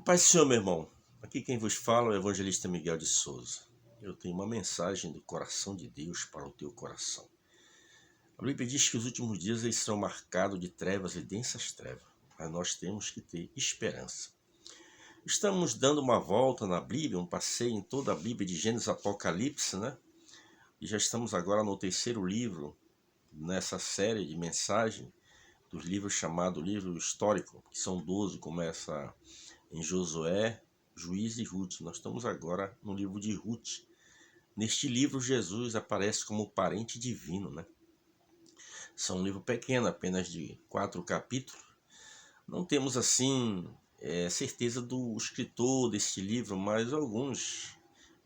Paz do Senhor, meu irmão. Aqui quem vos fala é o evangelista Miguel de Souza. Eu tenho uma mensagem do coração de Deus para o teu coração. A Bíblia diz que os últimos dias eles serão marcados de trevas e densas trevas, mas nós temos que ter esperança. Estamos dando uma volta na Bíblia, um passeio em toda a Bíblia de Gênesis a Apocalipse, né? E já estamos agora no terceiro livro, nessa série de mensagem, dos livros chamado livro histórico, que são 12, começa em Josué, Juízes e Ruth. Nós estamos agora no livro de Ruth. Neste livro, Jesus aparece como parente divino, né? São um livro pequeno, apenas de 4 capítulos. Não temos, assim, certeza do escritor deste livro, mas alguns,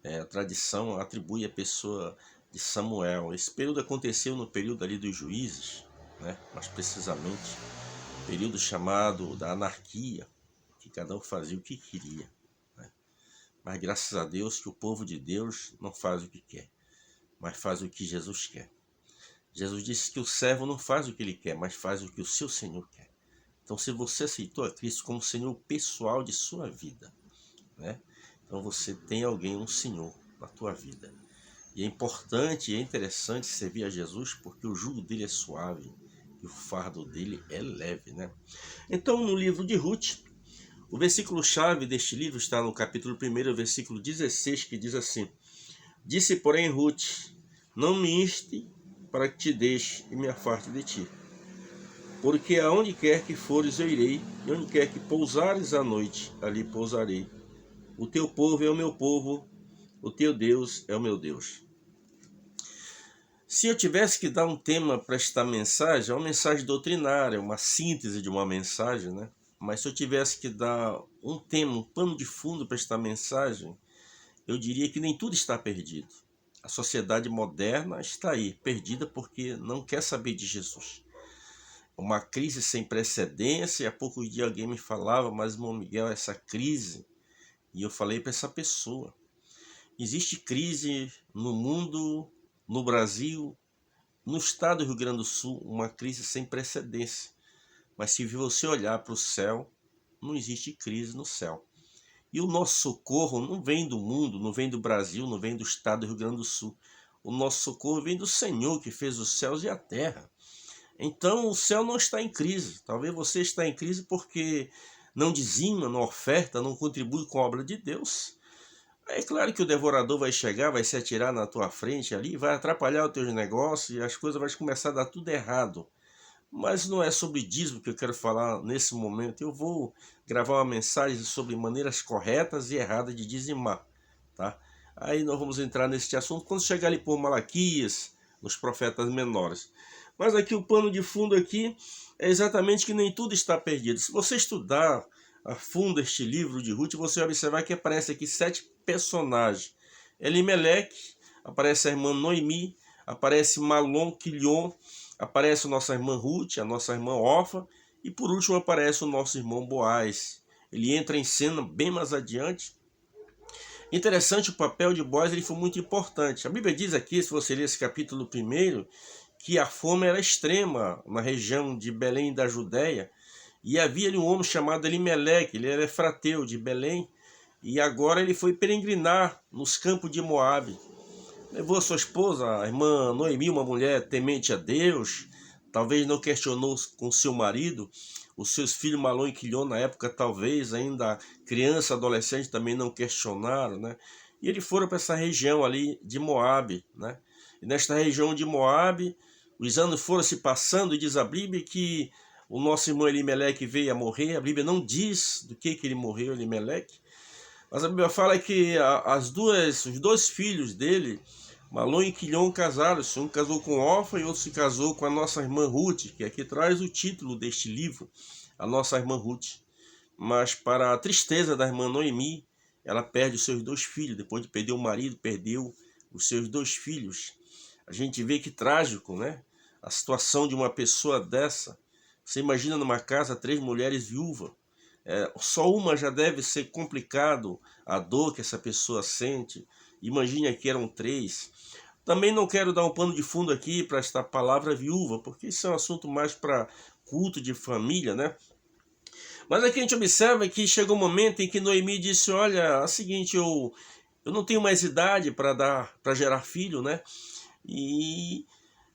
a tradição atribui a pessoa de Samuel. Esse período aconteceu no período ali dos juízes, né? Mais precisamente, período chamado da anarquia, que cada um fazia o que queria, né? Mas graças a Deus que o povo de Deus não faz o que quer, mas faz o que Jesus quer. Jesus disse que o servo não faz o que ele quer, mas faz o que o seu Senhor quer. Então, se você aceitou a Cristo como Senhor pessoal de sua vida, né? Então você tem alguém, um Senhor na tua vida. E é importante e é interessante servir a Jesus, porque o jugo dele é suave e o fardo dele é leve, né? Então, no livro de Ruth, o versículo-chave deste livro está no capítulo 1, versículo 16, que diz assim: Disse, porém, Ruth, não me inste para que te deixe e me afaste de ti. Porque aonde quer que fores eu irei, e onde quer que pousares à noite, ali pousarei. O teu povo é o meu povo, o teu Deus é o meu Deus. Se eu tivesse que dar um tema para esta mensagem, é uma mensagem doutrinária, uma síntese de uma mensagem, né? Mas se eu tivesse que dar um tema, um pano de fundo para esta mensagem, eu diria que nem tudo está perdido. A sociedade moderna está aí, perdida porque não quer saber de Jesus. Uma crise sem precedência, e há poucos dias alguém me falava, mas, irmão Miguel, essa crise, e eu falei para essa pessoa, existe crise no mundo, no Brasil, no estado do Rio Grande do Sul, uma crise sem precedência. Mas se você olhar para o céu, não existe crise no céu. E o nosso socorro não vem do mundo, não vem do Brasil, não vem do estado do Rio Grande do Sul. O nosso socorro vem do Senhor que fez os céus e a terra. Então o céu não está em crise. Talvez você está em crise porque não dizima, não oferta, não contribui com a obra de Deus. É claro que o devorador vai chegar, vai se atirar na tua frente ali, vai atrapalhar os teus negócios e as coisas vão começar a dar tudo errado. Mas não é sobre dízimo que eu quero falar nesse momento. Eu vou gravar uma mensagem sobre maneiras corretas e erradas de dizimar, tá? Aí nós vamos entrar nesse assunto quando chegar ali por Malaquias, nos profetas menores. Mas aqui o pano de fundo aqui é exatamente que nem tudo está perdido. Se você estudar a fundo este livro de Ruth, você vai observar que aparece aqui 7 personagens. Elimeleque, aparece a irmã Noemi, aparece Malom, Quilion, aparece a nossa irmã Ruth, a nossa irmã Orfa, e por último aparece o nosso irmão Boaz. Ele entra em cena bem mais adiante. Interessante, o papel de Boaz ele foi muito importante. A Bíblia diz aqui, se você ler esse capítulo 1, que a fome era extrema na região de Belém da Judéia, e havia ali um homem chamado Elimeleque, ele era efrateu de Belém, e agora ele foi peregrinar nos campos de Moabe. Levou a sua esposa, a irmã Noemi, uma mulher temente a Deus, talvez não questionou com seu marido, os seus filhos Malom e Quilion na época, talvez ainda criança, adolescente, também não questionaram, né? E eles foram para essa região ali de Moabe, né? E nesta região de Moabe, os anos foram se passando, e diz a Bíblia que o nosso irmão Elimeleque veio a morrer. A Bíblia não diz do que ele morreu, Elimeleque, mas a Bíblia fala que os dois filhos dele, Malom e Quilion, casaram-se. Um casou com Orfa e outro se casou com a nossa irmã Ruth, que aqui traz o título deste livro, a nossa irmã Ruth. Mas para a tristeza da irmã Noemi, ela perde os seus 2 filhos. Depois de perder o marido, perdeu os seus 2 filhos. A gente vê que trágico, né? A situação de uma pessoa dessa. Você imagina numa casa 3 mulheres viúvas. Só uma já deve ser complicado a dor que essa pessoa sente. Imagine que eram 3. Também não quero dar um pano de fundo aqui para esta palavra viúva, porque isso é um assunto mais para culto de família, né? Mas aqui a gente observa que chegou um momento em que Noemi disse, olha, é o seguinte, eu não tenho mais idade para gerar filho, né? E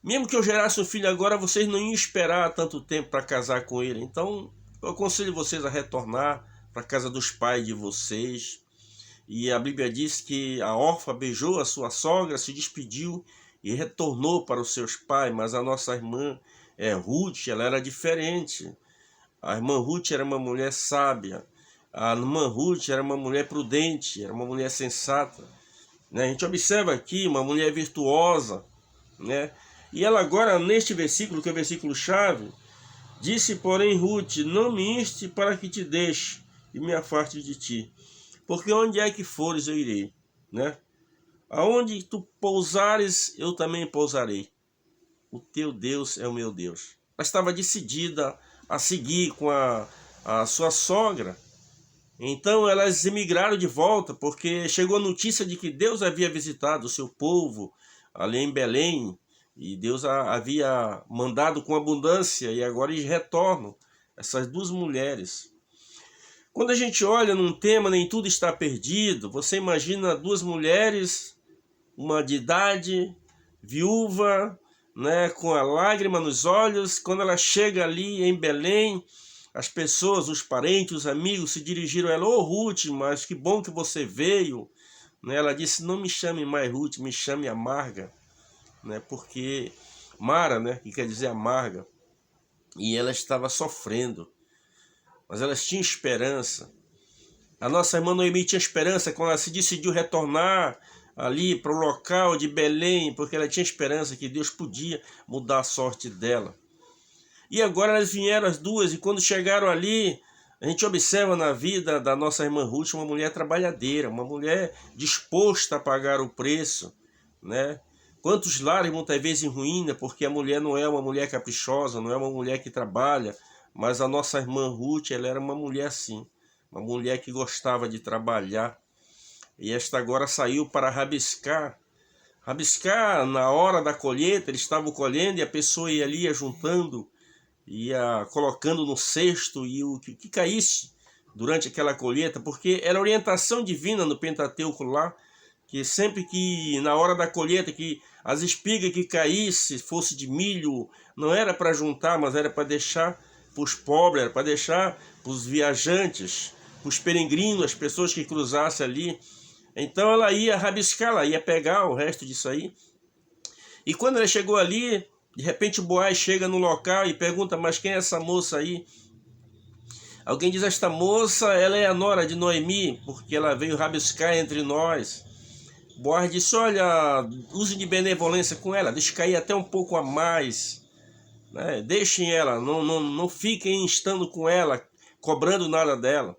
mesmo que eu gerasse um filho agora, vocês não iam esperar tanto tempo para casar com ele. Então, eu aconselho vocês a retornar para a casa dos pais de vocês. E a Bíblia diz que a órfã beijou a sua sogra, se despediu e retornou para os seus pais. Mas a nossa irmã Ruth, ela era diferente. A irmã Ruth era uma mulher sábia. A irmã Ruth era uma mulher prudente, era uma mulher sensata, né? A gente observa aqui uma mulher virtuosa, né? E ela agora, neste versículo, que é o versículo-chave, disse, porém, Ruth, não me inste para que te deixe e me afaste de ti, porque onde é que fores eu irei, né? Aonde tu pousares, eu também pousarei. O teu Deus é o meu Deus. Ela estava decidida a seguir com a sua sogra. Então elas emigraram de volta, porque chegou a notícia de que Deus havia visitado o seu povo ali em Belém, e Deus havia mandado com abundância, e agora eles retornam, essas duas mulheres. Quando a gente olha num tema, nem tudo está perdido, você imagina duas mulheres, uma de idade, viúva, né, com a lágrima nos olhos, quando ela chega ali em Belém, as pessoas, os parentes, os amigos se dirigiram a ela, ô Ruth, mas que bom que você veio. Ela disse, não me chame mais Ruth, me chame Amarga, porque Mara, que quer dizer amarga, e ela estava sofrendo, mas ela tinha esperança. A nossa irmã Noemi tinha esperança quando ela se decidiu retornar ali para o local de Belém, porque ela tinha esperança que Deus podia mudar a sorte dela. E agora elas vieram as duas, e quando chegaram ali, a gente observa na vida da nossa irmã Ruth uma mulher trabalhadeira, uma mulher disposta a pagar o preço, né? Quantos lares muitas vezes em ruína, porque a mulher não é uma mulher caprichosa, não é uma mulher que trabalha, mas a nossa irmã Ruth, ela era uma mulher assim, uma mulher que gostava de trabalhar, e esta agora saiu para rabiscar na hora da colheita. Eles estavam colhendo e a pessoa ia ali, ia juntando, ia colocando no cesto, e o que caísse durante aquela colheita, porque era orientação divina no Pentateuco lá, que sempre que na hora da colheita, que as espigas que caísse, fosse de milho, não era para juntar, mas era para deixar para os pobres, era para deixar para os viajantes, para os peregrinos, as pessoas que cruzassem ali. Então ela ia rabiscar, ela ia pegar o resto disso aí. E quando ela chegou ali, de repente o Boaz chega no local e pergunta, mas quem é essa moça aí? Alguém diz, esta moça, ela é a nora de Noemi, porque ela veio rabiscar entre nós. Boaz disse, olha, use de benevolência com ela, deixe cair até um pouco a mais, né? Deixem ela, não fiquem estando com ela, cobrando nada dela.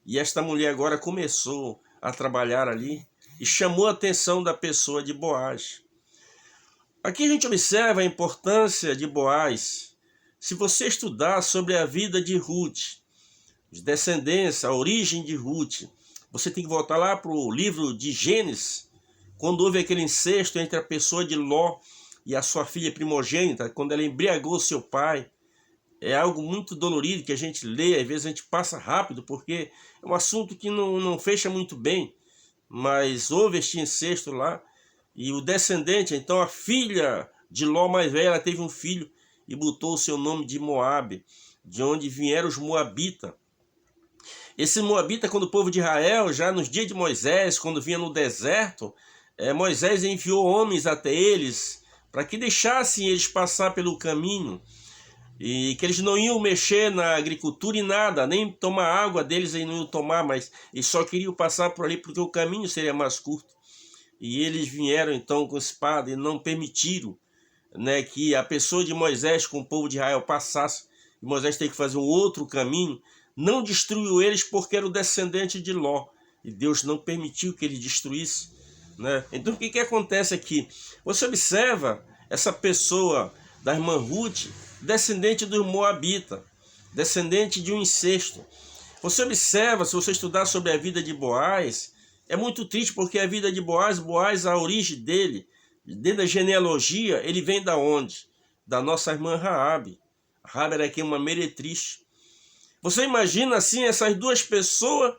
E esta mulher agora começou a trabalhar ali e chamou a atenção da pessoa de Boaz. Aqui a gente observa a importância de Boaz. Se você estudar sobre a vida de Ruth, os descendentes, a origem de Ruth, você tem que voltar lá para o livro de Gênesis, quando houve aquele incesto entre a pessoa de Ló e a sua filha primogênita, quando ela embriagou seu pai. É algo muito dolorido que a gente lê, às vezes a gente passa rápido, porque é um assunto que não fecha muito bem, mas houve este incesto lá, e o descendente, então a filha de Ló mais velha, ela teve um filho e botou o seu nome de Moabe, de onde vieram os Moabitas. Esse Moabita, quando o povo de Israel, já nos dias de Moisés, quando vinha no deserto, Moisés enviou homens até eles, para que deixassem eles passar pelo caminho, e que eles não iam mexer na agricultura e nada, nem tomar água deles, eles não iam tomar, mas eles só queriam passar por ali, porque o caminho seria mais curto. E eles vieram então com espada e não permitiram, que a pessoa de Moisés com o povo de Israel passasse, e Moisés teve que fazer um outro caminho. Não destruiu eles porque era o descendente de Ló, e Deus não permitiu que ele destruísse, Então o que acontece aqui? Você observa essa pessoa da irmã Ruth, descendente do Moabita, descendente de um incesto. Você observa, se você estudar sobre a vida de Boaz, é muito triste, porque a vida de Boaz, a origem dele, dentro da genealogia, ele vem da onde? Da nossa irmã Raabe. Raabe era aqui uma meretriz. Você imagina assim essas duas pessoas,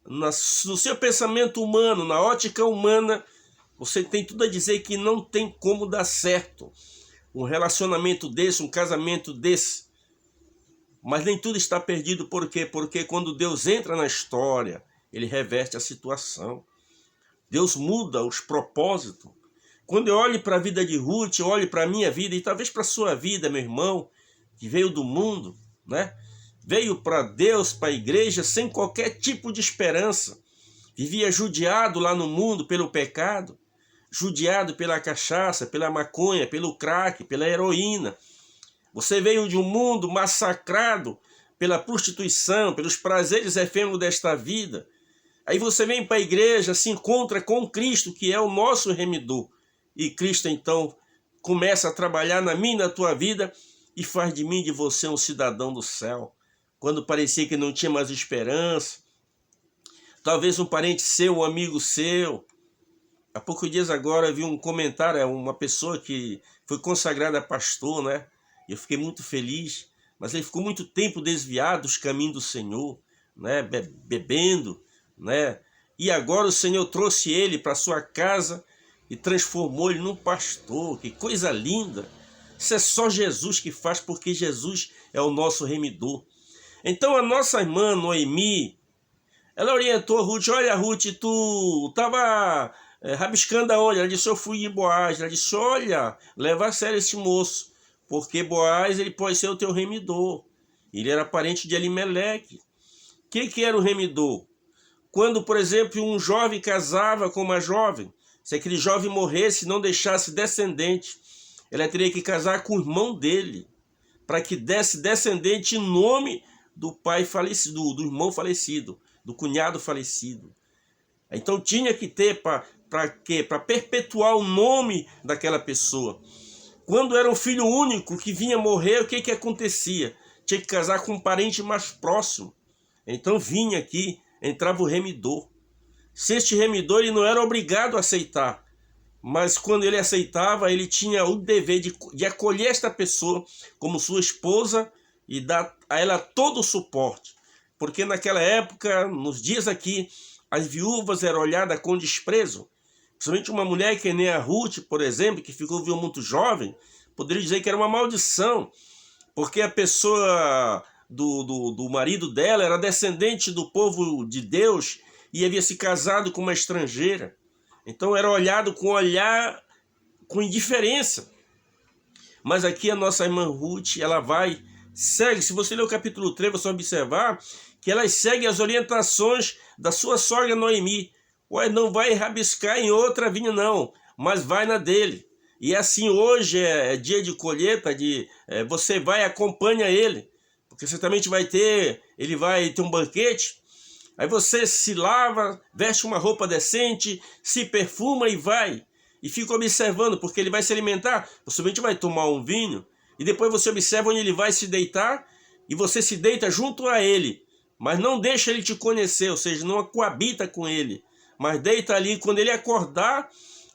no seu pensamento humano, na ótica humana, você tem tudo a dizer que não tem como dar certo um relacionamento desse, um casamento desse. Mas nem tudo está perdido, por quê? Porque quando Deus entra na história, ele reverte a situação. Deus muda os propósitos. Quando eu olho para a vida de Ruth, eu olho para a minha vida e talvez para a sua vida, meu irmão, que veio do mundo, né? Veio para Deus, para a igreja, sem qualquer tipo de esperança. Vivia judiado lá no mundo pelo pecado, judiado pela cachaça, pela maconha, pelo crack, pela heroína. Você veio de um mundo massacrado pela prostituição, pelos prazeres efêmeros desta vida. Aí você vem para a igreja, se encontra com Cristo, que é o nosso remidor. E Cristo, então, começa a trabalhar na minha e na tua vida e faz de mim e de você um cidadão do céu. Quando parecia que não tinha mais esperança, talvez um parente seu, um amigo seu. Há poucos dias agora eu vi um comentário, uma pessoa que foi consagrada a pastor, né? Eu fiquei muito feliz, mas ele ficou muito tempo desviado dos caminhos do Senhor, né? Bebendo, né? E agora o Senhor trouxe ele para sua casa e transformou ele num pastor. Que coisa linda! Isso é só Jesus que faz, porque Jesus é o nosso remidor. Então a nossa irmã Noemi, ela orientou a Ruth: olha, Ruth, tu estava rabiscando aonde? Ela disse: eu fui de Boaz. Ela disse: olha, leva a sério esse moço, porque Boaz ele pode ser o teu remidor. Ele era parente de Elimeleque. O que era o remidor? Quando, por exemplo, um jovem casava com uma jovem, se aquele jovem morresse e não deixasse descendente, ela teria que casar com o irmão dele, para que desse descendente em nome do pai falecido, do irmão falecido, do cunhado falecido. Então tinha que ter para quê? Para perpetuar o nome daquela pessoa. Quando era um filho único que vinha morrer, o que acontecia? Tinha que casar com um parente mais próximo. Então vinha aqui, entrava o remidor. Se este remidor ele não era obrigado a aceitar, mas quando ele aceitava, ele tinha o dever de acolher esta pessoa como sua esposa e dar a ela todo o suporte. Porque naquela época, nos dias aqui, as viúvas eram olhadas com desprezo. Principalmente uma mulher que nem a Ruth, por exemplo, que ficou viúva muito jovem, poderia dizer que era uma maldição, porque a pessoa do marido dela era descendente do povo de Deus e havia se casado com uma estrangeira. Então era olhado com olhar com indiferença. Mas aqui a nossa irmã Ruth, ela segue. Se você ler o capítulo 3, você vai observar que ela segue as orientações da sua sogra Noemi. Ué, não vai rabiscar em outra vinha não, mas vai na dele. E assim, hoje é dia de colheita, você vai e acompanha ele, porque certamente ele vai ter um banquete. Aí você se lava, veste uma roupa decente, se perfuma e vai. E fica observando, porque ele vai se alimentar, possivelmente vai tomar um vinho, e depois você observa onde ele vai se deitar, e você se deita junto a ele. Mas não deixa ele te conhecer, ou seja, não coabita com ele. Mas deita ali, quando ele acordar,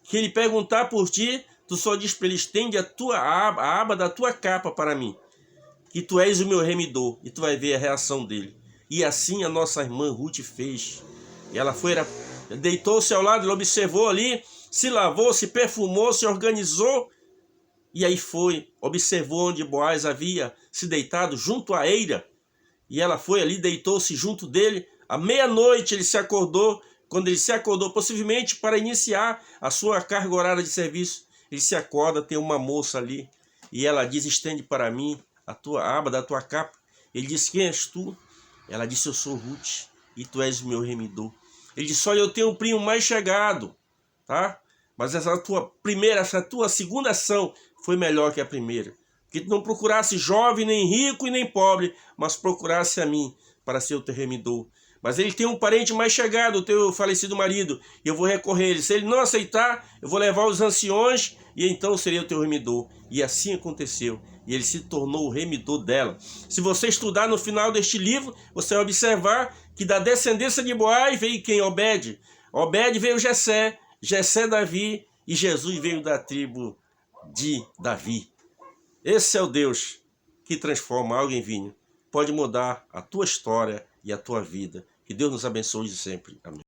que ele perguntar por ti, tu só diz para ele: estende a aba da tua capa para mim, que tu és o meu remidor, e tu vai ver a reação dele. E assim a nossa irmã Ruth fez. E ela deitou-se ao lado, ela observou ali, se lavou, se perfumou, se organizou, e aí observou onde Boaz havia se deitado junto à eira, e ela foi ali, deitou-se junto dele. À meia-noite ele se acordou. Quando ele se acordou, possivelmente para iniciar a sua carga horária de serviço, ele se acorda, tem uma moça ali, e ela diz: estende para mim a aba da tua capa. Ele disse: quem és tu? Ela disse: eu sou Ruth, e tu és o meu remidor. Ele disse: olha, eu tenho um primo mais chegado, tá? Mas essa tua segunda ação foi melhor que a primeira. Que tu não procurasse jovem, nem rico e nem pobre, mas procurasse a mim para ser o teu remidor. Mas ele tem um parente mais chegado, o teu falecido marido, e eu vou recorrer a ele. Se ele não aceitar, eu vou levar os anciões, e então seria o teu remidor. E assim aconteceu. E ele se tornou o remidor dela. Se você estudar no final deste livro, você vai observar que da descendência de Boaz veio quem? Obed. Obed veio Jessé, Jessé Davi, e Jesus veio da tribo de Davi. Esse é o Deus que transforma água em vinho. pode mudar a tua história e a tua vida. Que Deus nos abençoe sempre. Amém.